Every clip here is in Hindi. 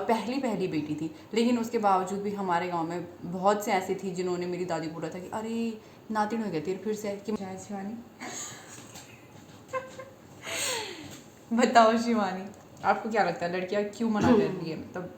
पहली पहली बेटी थी, लेकिन उसके बावजूद भी हमारे गांव में बहुत से ऐसी थी जिन्होंने मेरी दादी को बोला था कि अरे नातिन हो गया तेरे फिर से कि शिवानी बताओ शिवानी, आपको क्या लगता है लड़कियां क्यों मना कर रही है? मतलब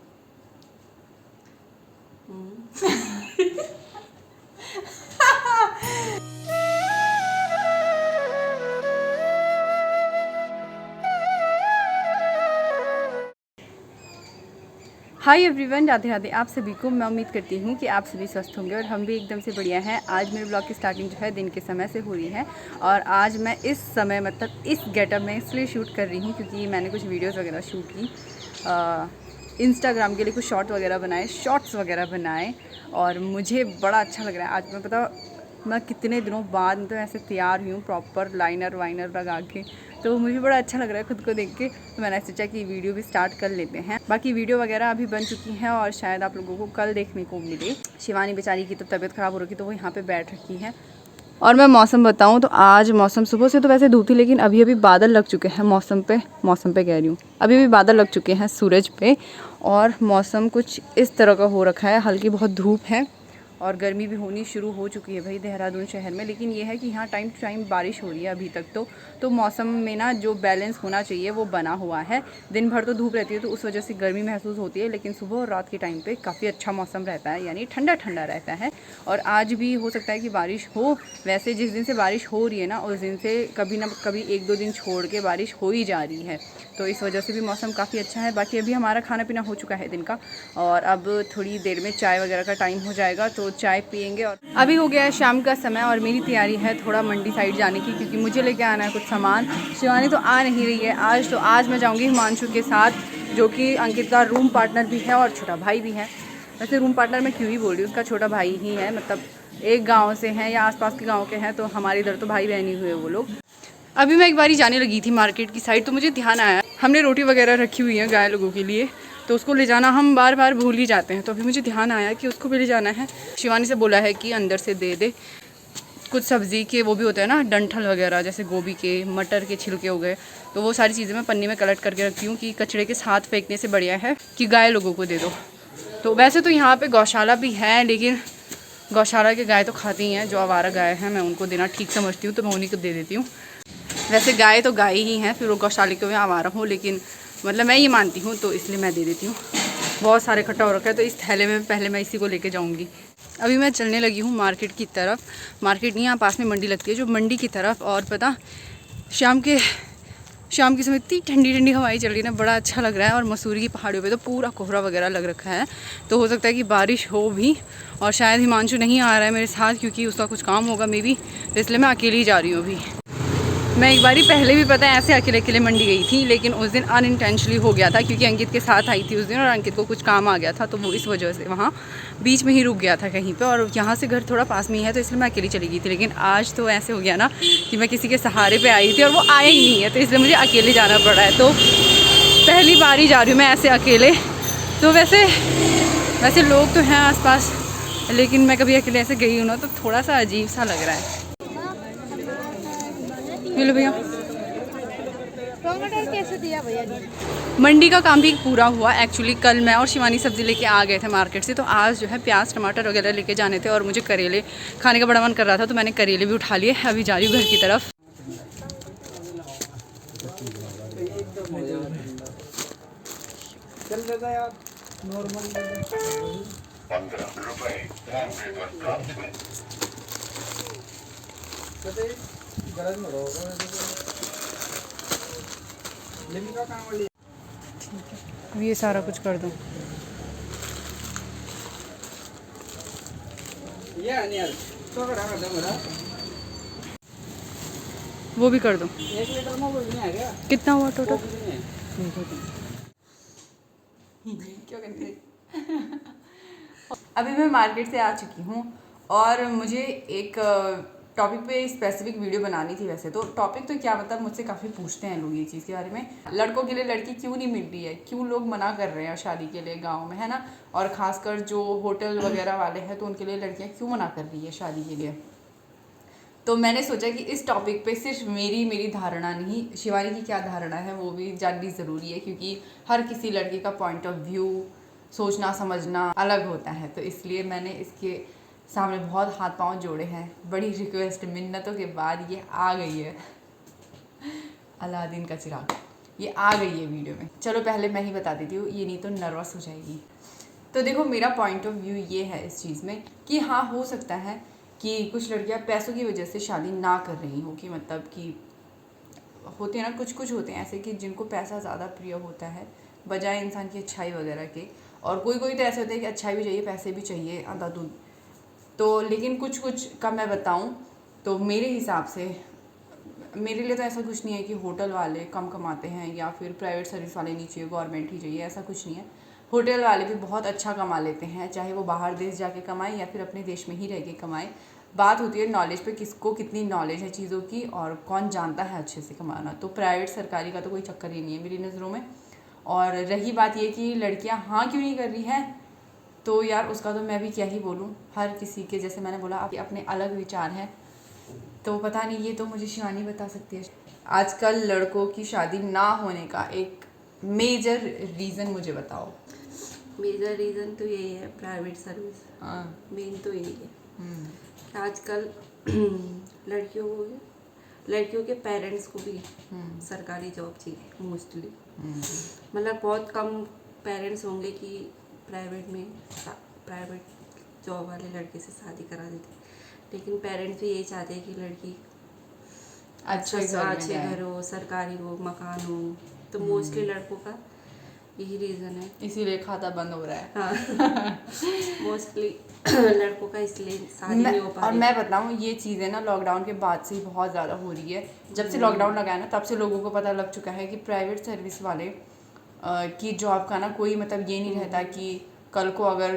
हाय एवरीवन, राधे राधे आप सभी को। मैं उम्मीद करती हूँ कि आप सभी स्वस्थ होंगे और हम भी एकदम से बढ़िया हैं। आज मेरे ब्लॉग की स्टार्टिंग जो है दिन के समय से हो रही है और आज मैं इस समय मतलब इस गेटअप में इसलिए शूट कर रही हूँ क्योंकि मैंने कुछ वीडियोस वगैरह शूट की, इंस्टाग्राम के लिए कुछ शॉर्ट्स वगैरह बनाए और मुझे बड़ा अच्छा लग रहा है। आज मैं पता मैं कितने दिनों बाद मतलब ऐसे तैयार हुई हूँ प्रॉपर लाइनर वाइनर लगा के, तो मुझे बड़ा अच्छा लग रहा है खुद को देख के। तो मैंने सोचा कि वीडियो भी स्टार्ट कर लेते हैं। बाकी वीडियो वगैरह अभी बन चुकी हैं और शायद आप लोगों को कल देखने को मिले। शिवानी बेचारी की तो तबीयत ख़राब हो रही थी तो वो यहाँ पे बैठ रखी है। और मैं मौसम बताऊं तो आज मौसम सुबह से तो वैसे धूप थी, लेकिन अभी अभी बादल लग चुके हैं मौसम पे कह रही हूँ, अभी अभी बादल लग चुके हैं सूरज पे और मौसम कुछ इस तरह का हो रखा है। हल्की बहुत धूप है और गर्मी भी होनी शुरू हो चुकी है भाई देहरादून शहर में। लेकिन ये है कि यहाँ टाइम टू टाइम बारिश हो रही है अभी तक तो मौसम में ना जो बैलेंस होना चाहिए वो बना हुआ है। दिन भर तो धूप रहती है तो उस वजह से गर्मी महसूस होती है, लेकिन सुबह और रात के टाइम पे काफ़ी अच्छा मौसम रहता है, यानी ठंडा ठंडा रहता है। और आज भी हो सकता है कि बारिश हो। वैसे जिस दिन से बारिश हो रही है ना उस दिन से कभी ना कभी 1-2 दिन छोड़ के बारिश हो ही जा रही है, तो इस वजह से भी मौसम काफ़ी अच्छा है। बाकी अभी हमारा खाना पीना हो चुका है दिन का और अब थोड़ी देर में चाय वगैरह का टाइम हो जाएगा तो चाय पियेंगे। और अभी हो गया है शाम का समय और मेरी तैयारी है थोड़ा मंडी साइड जाने की क्योंकि मुझे लेके आना है कुछ सामान। शिवानी तो आ नहीं रही है आज, तो आज मैं जाऊँगी हिमांशु के साथ, जो कि अंकित का रूम पार्टनर भी है और छोटा भाई भी है। वैसे रूम पार्टनर मैं क्यों ही बोल रही हूँ, उसका छोटा भाई ही है, मतलब एक गाँव से हैं या आसपास के गाँव के हैं, तो हमारे इधर तो भाई बहन ही हुए वो लोग। अभी मैं एक बारी जाने लगी थी मार्केट की साइड तो मुझे ध्यान आया हमने रोटी वगैरह रखी हुई है गाय लोगों के लिए, तो उसको ले जाना हम बार बार भूल ही जाते हैं। तो अभी मुझे ध्यान आया कि उसको भी ले जाना है। शिवानी से बोला है कि अंदर से दे दे कुछ सब्ज़ी के, वो भी होते हैं ना डंठल वगैरह, जैसे गोभी के मटर के छिलके हो गए, तो वो सारी चीज़ें मैं पन्नी में कलेक्ट करके रखती हूँ कि कचड़े के साथ फेंकने से बढ़िया है कि गाय लोगों को दे दो। तो वैसे तो यहाँ पे गौशाला भी है, लेकिन गौशाला के गाय तो खाती ही हैं, जो आवारा गाय हैं मैं उनको देना ठीक समझती हूँ तो मैं उन्हीं को दे देती हूँ। वैसे गाय तो गाय ही हैं, फिर वो गौशाला के में आवारा हूँ, लेकिन मतलब मैं ये मानती हूँ तो इसलिए मैं दे देती हूँ। बहुत सारे इकट्ठा हो रखा है तो इस थैले में पहले मैं इसी को लेके जाऊँगी। अभी मैं चलने लगी हूँ मार्केट की तरफ। मार्केट नहीं, यहाँ पास में मंडी लगती है, जो मंडी की तरफ। और पता शाम के समय इतनी ठंडी ठंडी हवाएं चल रही है ना, बड़ा अच्छा लग रहा है। और मसूरी की पहाड़ियों पे तो पूरा कोहरा वगैरह लग रखा है, तो हो सकता है कि बारिश हो भी। और शायद हिमांशु नहीं आ रहा है मेरे साथ क्योंकि उसका कुछ काम होगा मे बी, तो इसलिए मैं अकेली ही जा रही हूँ अभी। मैं एक बारी पहले भी पता है ऐसे अकेले अकेले मंडी गई थी, लेकिन उस दिन अनइंटेंशनली हो गया था क्योंकि अंकित के साथ आई थी उस दिन और अंकित को कुछ काम आ गया था, तो वो इस वजह से वहाँ बीच में ही रुक गया था कहीं पे। और यहाँ से घर थोड़ा पास में ही है तो इसलिए मैं अकेली चली गई थी। लेकिन आज तो ऐसे हो गया ना कि मैं किसी के सहारे पे आई थी और वो आया ही नहीं है, तो इसलिए मुझे अकेले जाना पड़ा है। तो पहली बार ही जा रही हूँ मैं ऐसे अकेले। तो वैसे लोग तो हैं आसपास, लेकिन मैं कभी अकेले ऐसे गई हूँ ना तो थोड़ा सा अजीब सा लग रहा है। हेलो भैया, टमाटर कैसे दिया भैया जी? मंडी का काम भी पूरा हुआ। एक्चुअली कल मैं और शिवानी सब्ज़ी लेके आ गए थे मार्केट से, तो आज जो है प्याज टमाटर वगैरह लेके जाने थे और मुझे करेले खाने का बड़ा मन कर रहा था, तो मैंने करेले भी उठा लिए। अभी जा रही हूँ घर की तरफ। अब ये सारा कुछ कर दूँ। वो भी कर दो। 1 लीटर में कुछ नहीं है क्या? कितना हुआ टोटल? अभी मैं मार्केट से आ चुकी हूँ और मुझे एक टॉपिक पे स्पेसिफिक वीडियो बनानी थी। वैसे तो टॉपिक तो क्या, मतलब मुझसे काफ़ी पूछते हैं लोग ये चीज़ के बारे में, लड़कों के लिए लड़की क्यों नहीं मिल रही है, क्यों लोग मना कर रहे हैं शादी के लिए गाँव में, है ना। और ख़ासकर जो होटल वगैरह वाले हैं तो उनके लिए लड़कियाँ क्यों मना कर रही है शादी के लिए। तो मैंने सोचा कि इस टॉपिक पे सिर्फ मेरी धारणा नहीं, शिवानी की क्या धारणा है वो भी जाननी ज़रूरी है, क्योंकि हर किसी लड़की का पॉइंट ऑफ व्यू, सोचना समझना अलग होता है। तो इसलिए मैंने इसके सामने बहुत हाथ पांव जोड़े हैं। बड़ी रिक्वेस्ट मिन्नतों के बाद ये आ गई है, अलादीन का चिराग, ये आ गई है वीडियो में। चलो पहले मैं ही बता देती हूँ, ये नहीं तो नर्वस हो जाएगी। तो देखो, मेरा पॉइंट ऑफ व्यू ये है इस चीज़ में कि हाँ, हो सकता है कि कुछ लड़कियाँ पैसों की वजह से शादी ना कर रही हो, कि मतलब कि होते हैं ना, कुछ होते हैं ऐसे कि जिनको पैसा ज़्यादा प्रिय होता है बजाय इंसान की अच्छाई वगैरह के। और कोई तो ऐसे होते हैं कि अच्छाई भी चाहिए, पैसे भी चाहिए, अंधाधुंध। तो लेकिन कुछ का मैं बताऊं तो मेरे हिसाब से, मेरे लिए तो ऐसा कुछ नहीं है कि होटल वाले कम कमाते हैं या फिर प्राइवेट सर्विस वाले नहीं चाहिए, गवर्नमेंट ही चाहिए, ऐसा कुछ नहीं है। होटल वाले भी बहुत अच्छा कमा लेते हैं, चाहे वो बाहर देश जाके कमाए या फिर अपने देश में ही रह के कमाए। बात होती है नॉलेज पे, किसको कितनी नॉलेज है चीज़ों की और कौन जानता है अच्छे से कमाना। तो प्राइवेट सरकारी का तो कोई चक्कर ही नहीं है मेरी नज़रों में। और रही बात ये कि लड़कियां हाँ क्यों नहीं कर रही हैं, तो यार उसका तो मैं भी क्या ही बोलूँ। हर किसी के, जैसे मैंने बोला, आपके अपने अलग विचार हैं। तो पता नहीं, ये तो मुझे शिवानी बता सकती है। आजकल लड़कों की शादी ना होने का एक मेजर रीज़न मुझे बताओ। मेजर रीज़न तो यही है, प्राइवेट सर्विस। हाँ, मेन तो यही है कि आजकल लड़कियों के पेरेंट्स को भी सरकारी जॉब चाहिए मोस्टली। मतलब बहुत कम पेरेंट्स होंगे कि प्राइवेट जॉब वाले लड़के से शादी करा देते, लेकिन पेरेंट्स भी यही चाहते हैं कि लड़की अच्छे घर हो, सरकारी हो, मकान हो। तो मोस्टली लड़कों का यही रीज़न है, इसीलिए खाता बंद हो रहा है। हाँ मोस्टली लड़कों का इसलिए शादी नहीं हो पा रही। और मैं बताऊँ, ये चीज़ें ना लॉकडाउन के बाद से ही बहुत ज़्यादा हो रही है। जब से लॉकडाउन लगा है ना, तब से लोगों को पता लग चुका है कि प्राइवेट सर्विस वाले की जॉब का ना कोई मतलब ये नहीं रहता कि कल को अगर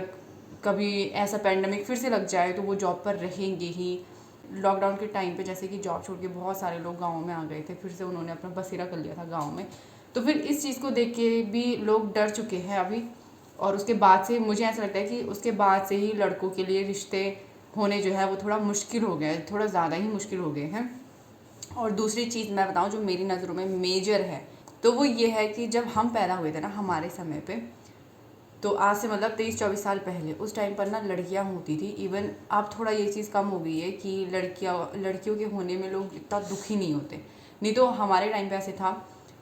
कभी ऐसा पैंडमिक फिर से लग जाए तो वो जॉब पर रहेंगे ही। लॉकडाउन के टाइम पे जैसे कि जॉब छोड़ के बहुत सारे लोग गाँव में आ गए थे, फिर से उन्होंने अपना बसेरा कर लिया था गाँव में। तो फिर इस चीज़ को देख के भी लोग डर चुके हैं अभी। और उसके बाद से मुझे ऐसा लगता है कि उसके बाद से ही लड़कों के लिए रिश्ते होने जो है वो थोड़ा मुश्किल हो गया है, थोड़ा ज़्यादा ही मुश्किल हो गए हैं। और दूसरी चीज़ मैं बताऊं जो मेरी नज़रों में मेजर है, तो वो ये है कि जब हम पैदा हुए थे ना हमारे समय पे, तो आज से मतलब 23-24 साल पहले, उस टाइम पर ना लड़कियां होती थी। इवन अब थोड़ा ये चीज़ कम हो गई है कि लड़कियों के होने में लोग इतना दुखी नहीं होते। नहीं तो हमारे टाइम पे ऐसे था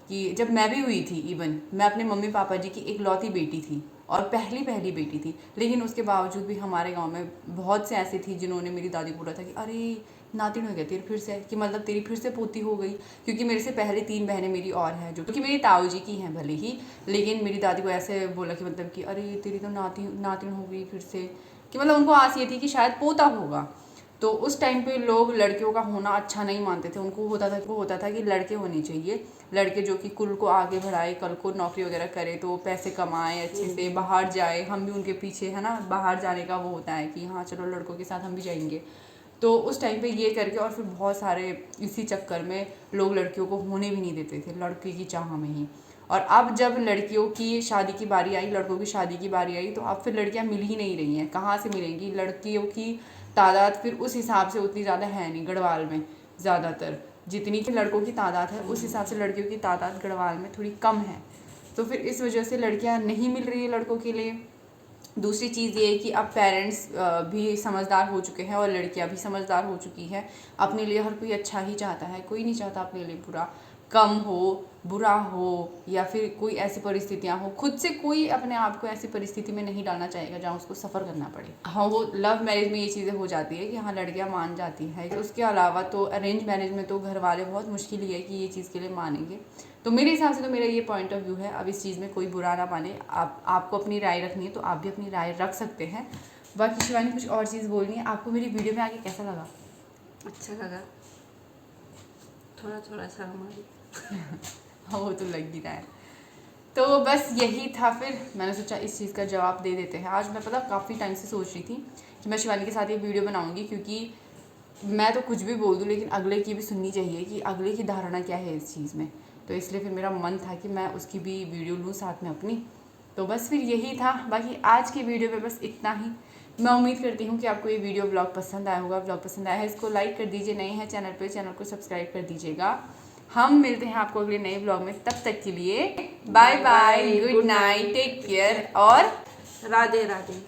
कि जब मैं भी हुई थी, इवन मैं अपने मम्मी पापा जी की इकलौती बेटी थी और पहली बेटी थी, लेकिन उसके बावजूद भी हमारे गांव में बहुत से ऐसे थी जिन्होंने मेरी दादी को बोला था कि अरे नातिन हो गया तेरी फिर से, कि मतलब तेरी फिर से पोती हो गई। क्योंकि मेरे से पहले 3 बहनें मेरी और हैं जो कि मेरी ताऊ जी की हैं भले ही, लेकिन मेरी दादी को ऐसे बोला कि मतलब कि अरे तेरी तो नातिन हो गई फिर से, कि मतलब उनको आस ये थी कि शायद पोता होगा। तो उस टाइम पे लोग लड़कियों का होना अच्छा नहीं मानते थे। उनको होता था कि लड़के होने चाहिए, लड़के जो कि कुल को आगे बढ़ाए, कल को नौकरी वगैरह करे तो पैसे कमाए अच्छे से, बाहर जाए, हम भी उनके पीछे, है ना, बाहर जाने का वो होता है कि हाँ चलो लड़कों के साथ हम भी जाएंगे। तो उस टाइम पे ये करके और फिर बहुत सारे इसी चक्कर में लोग लड़कियों को होने भी नहीं देते थे, लड़के की चाह में ही। और अब जब लड़कियों की शादी की बारी आई, लड़कों की शादी की बारी आई, तो अब फिर लड़कियां मिल ही नहीं रही हैं। कहाँ से मिलेंगी? लड़कियों की तादाद फिर उस हिसाब से उतनी ज़्यादा है नहीं गढ़वाल में। ज़्यादातर जितनी कि लड़कों की तादाद है उस हिसाब से लड़कियों की तादाद गढ़वाल में थोड़ी कम है। तो फिर इस वजह से लड़कियां नहीं मिल रही है लड़कों के लिए। दूसरी चीज़ ये है कि अब पेरेंट्स भी समझदार हो चुके हैं और लड़कियां भी समझदार हो चुकी हैं। अपने लिए हर कोई अच्छा ही चाहता है, कोई नहीं चाहता अपने लिए बुरा, कम हो, बुरा हो या फिर कोई ऐसी परिस्थितियां हो। खुद से कोई अपने आप को ऐसी परिस्थिति में नहीं डालना चाहेगा जहाँ उसको सफ़र करना पड़े। हाँ, वो लव मैरिज में ये चीज़ें हो जाती है कि हाँ लड़कियां मान जाती हैं। उसके अलावा तो अरेंज मैरिज में तो घर वाले बहुत मुश्किल ही है कि ये चीज़ के लिए मानेंगे। तो मेरे हिसाब से तो मेरा ये पॉइंट ऑफ व्यू है। अब इस चीज़ में कोई बुरा ना माने, आपको अपनी राय रखनी है तो आप भी अपनी राय रख सकते हैं। बाकी शिवानी कुछ और चीज़ बोलनी है आपको? मेरी वीडियो में आके कैसा लगा? अच्छा लगा, थोड़ा सा हमारी हाँ वो तो लग ही रहा है। तो बस यही था। फिर मैंने सोचा इस चीज़ का जवाब दे देते हैं। आज मैं पता काफ़ी टाइम से सोच रही थी कि मैं शिवानी के साथ ये वीडियो बनाऊंगी, क्योंकि मैं तो कुछ भी बोल दूँ लेकिन अगले की भी सुननी चाहिए कि अगले की धारणा क्या है इस चीज़ में। तो इसलिए फिर मेरा मन था कि मैं उसकी भी वीडियो लूँ साथ में अपनी। तो बस फिर यही था। बाकी आज की वीडियो में बस इतना ही। मैं उम्मीद करती हूँ कि आपको ये वीडियो ब्लॉग पसंद आया होगा। ब्लॉग पसंद आया है इसको लाइक कर दीजिए, नए हैं चैनल पे चैनल को सब्सक्राइब कर दीजिएगा। हम मिलते हैं आपको अगले नए ब्लॉग में, तब तक के लिए bye bye, good night, take care और राधे राधे।